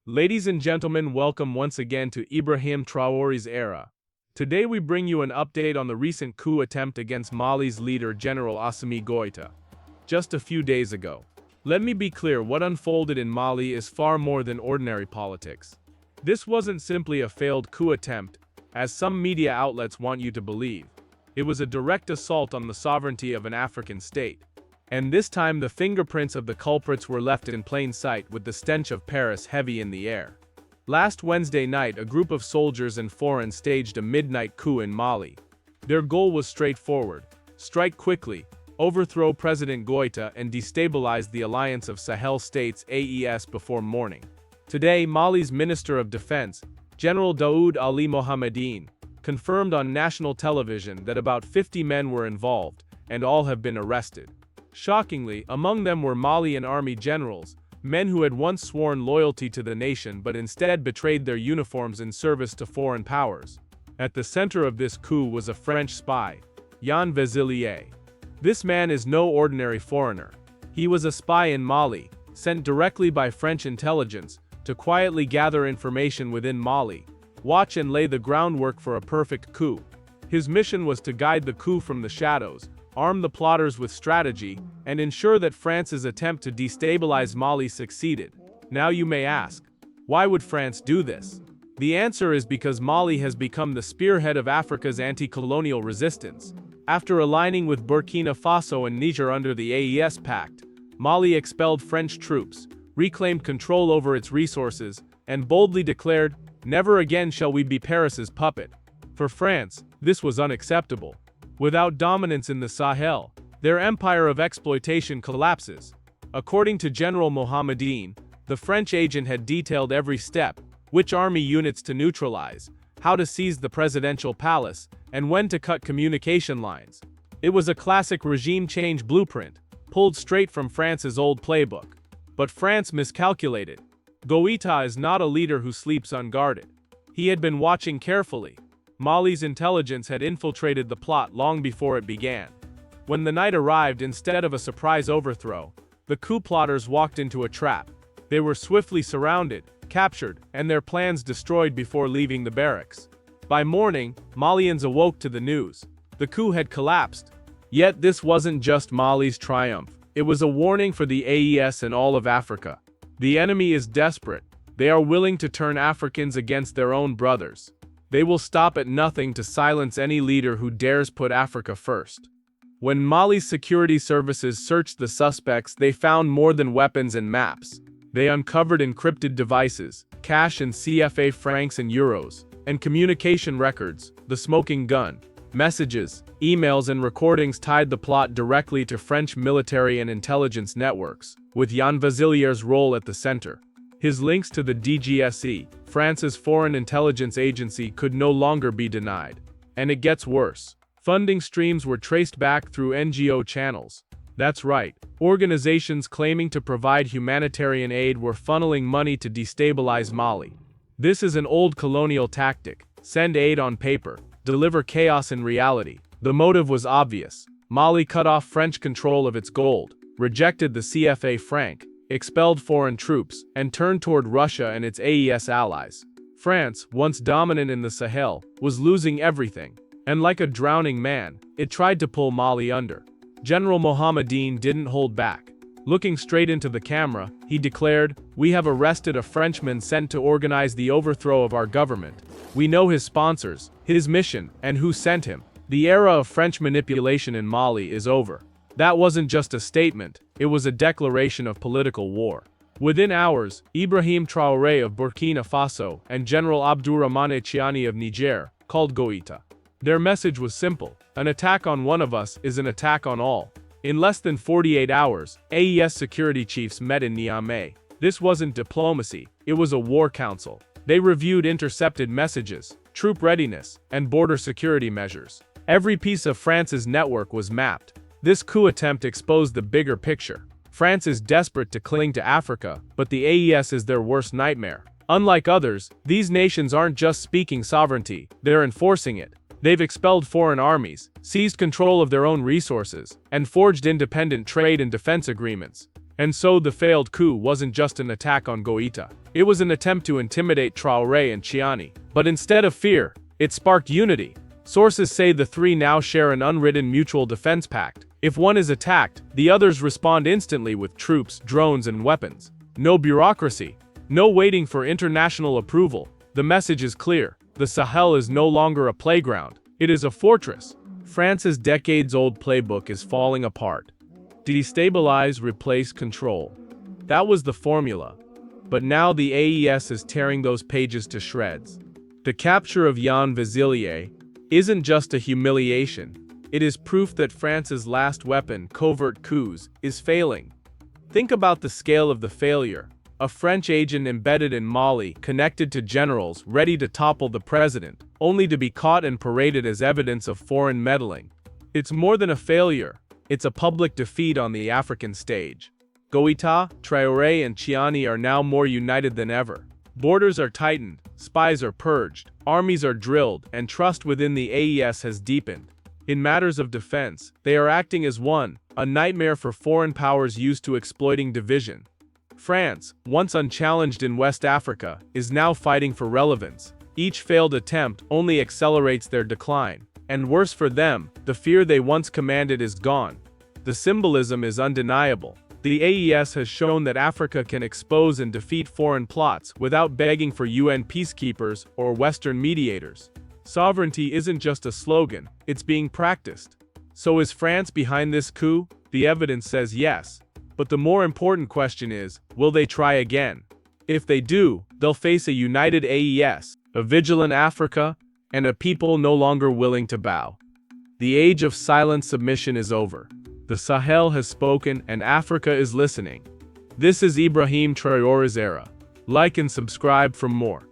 Ladies and gentlemen, welcome once again to Ibrahim Traoré's era. Today we bring you an update on the recent coup attempt against Mali's leader General Assimi Goïta, just a few days ago. Let me be clear, what unfolded in Mali is far more than ordinary politics. This wasn't simply a failed coup attempt, as some media outlets want you to believe. It was a direct assault on the sovereignty of an African state. And this time the fingerprints of the culprits were left in plain sight, with the stench of Paris heavy in the air. Last Wednesday night, a group of soldiers and foreign staged a midnight coup in Mali. Their goal was straightforward: strike quickly, overthrow President Goïta and destabilize the alliance of Sahel states AES before morning. Today, Mali's Minister of Defense, General Daoud Aly Mohammedine, confirmed on national television that about 50 men were involved, and all have been arrested. Shockingly, among them were Malian army generals, men who had once sworn loyalty to the nation but instead betrayed their uniforms in service to foreign powers. At the center of this coup was a French spy, Yann Vezilier. This man is no ordinary foreigner. He was a spy in Mali, sent directly by French intelligence to quietly gather information within Mali, watch and lay the groundwork for a perfect coup. His mission was to guide the coup from the shadows, arm the plotters with strategy, and ensure that France's attempt to destabilize Mali succeeded. Now you may ask, why would France do this? The answer is because Mali has become the spearhead of Africa's anti-colonial resistance. After aligning with Burkina Faso and Niger under the AES Pact, Mali expelled French troops, reclaimed control over its resources, and boldly declared, "Never again shall we be Paris's puppet." For France, this was unacceptable. Without dominance in the Sahel, their empire of exploitation collapses. According to General Mohammedine, the French agent had detailed every step: which army units to neutralize, how to seize the presidential palace, and when to cut communication lines. It was a classic regime change blueprint, pulled straight from France's old playbook. But France miscalculated. Goïta is not a leader who sleeps unguarded. He had been watching carefully. Mali's intelligence had infiltrated the plot long before it began. When the night arrived, instead of a surprise overthrow, the coup plotters walked into a trap. They were swiftly surrounded, captured, and their plans destroyed before leaving the barracks. By morning, Malians awoke to the news. The coup had collapsed. Yet this wasn't just Mali's triumph. It was a warning for the AES and all of Africa. The enemy is desperate. They are willing to turn Africans against their own brothers. They will stop at nothing to silence any leader who dares put Africa first. When Mali's security services searched the suspects, they found more than weapons and maps. They uncovered encrypted devices, cash in CFA francs and euros, and communication records, the smoking gun. Messages, emails and recordings tied the plot directly to French military and intelligence networks, with Yann Vezilier's role at the center. His links to the DGSE, France's foreign intelligence agency, could no longer be denied. And it gets worse. Funding streams were traced back through NGO channels. That's right, organizations claiming to provide humanitarian aid were funneling money to destabilize Mali. This is an old colonial tactic: send aid on paper, deliver chaos in reality. The motive was obvious. Mali cut off French control of its gold, rejected the CFA franc, expelled foreign troops, and turned toward Russia and its AES allies. France, once dominant in the Sahel, was losing everything, and like a drowning man, it tried to pull Mali under. General Mohammedine didn't hold back. Looking straight into the camera, he declared, "We have arrested a Frenchman sent to organize the overthrow of our government. We know his sponsors, his mission, and who sent him. The era of French manipulation in Mali is over." That wasn't just a statement, it was a declaration of political war. Within hours, Ibrahim Traoré of Burkina Faso and General Abdourahmane Chiani of Niger called Goïta. Their message was simple: an attack on one of us is an attack on all. In less than 48 hours, AES security chiefs met in Niamey. This wasn't diplomacy, it was a war council. They reviewed intercepted messages, troop readiness, and border security measures. Every piece of France's network was mapped. This coup attempt exposed the bigger picture. France is desperate to cling to Africa, but the AES is their worst nightmare. Unlike others, these nations aren't just speaking sovereignty, they're enforcing it. They've expelled foreign armies, seized control of their own resources, and forged independent trade and defense agreements. And so the failed coup wasn't just an attack on Goïta. It was an attempt to intimidate Traoré and Chiani. But instead of fear, it sparked unity. Sources say the three now share an unwritten mutual defense pact. If one is attacked, the others respond instantly with troops, drones, and weapons. No bureaucracy. No waiting for international approval. The message is clear. The Sahel is no longer a playground. It is a fortress. France's decades-old playbook is falling apart. Destabilize, replace, control. That was the formula. But now the AES is tearing those pages to shreds. The capture of Yann Vezilier isn't just a humiliation. It is proof that France's last weapon, covert coups, is failing. Think about the scale of the failure. A French agent embedded in Mali, connected to generals ready to topple the president, only to be caught and paraded as evidence of foreign meddling. It's more than a failure. It's a public defeat on the African stage. Goïta, Traoré, and Chiani are now more united than ever. Borders are tightened, spies are purged, armies are drilled, and trust within the AES has deepened. In matters of defense, they are acting as one, a nightmare for foreign powers used to exploiting division. France, once unchallenged in West Africa, is now fighting for relevance. Each failed attempt only accelerates their decline. And worse for them, the fear they once commanded is gone. The symbolism is undeniable. The AES has shown that Africa can expose and defeat foreign plots without begging for UN peacekeepers or Western mediators. Sovereignty isn't just a slogan, it's being practiced. So is France behind this coup? The evidence says yes. But the more important question is, will they try again? If they do, they'll face a united AES, a vigilant Africa, and a people no longer willing to bow. The age of silent submission is over. The Sahel has spoken and Africa is listening. This is Ibrahim Traoré's era. Like and subscribe for more.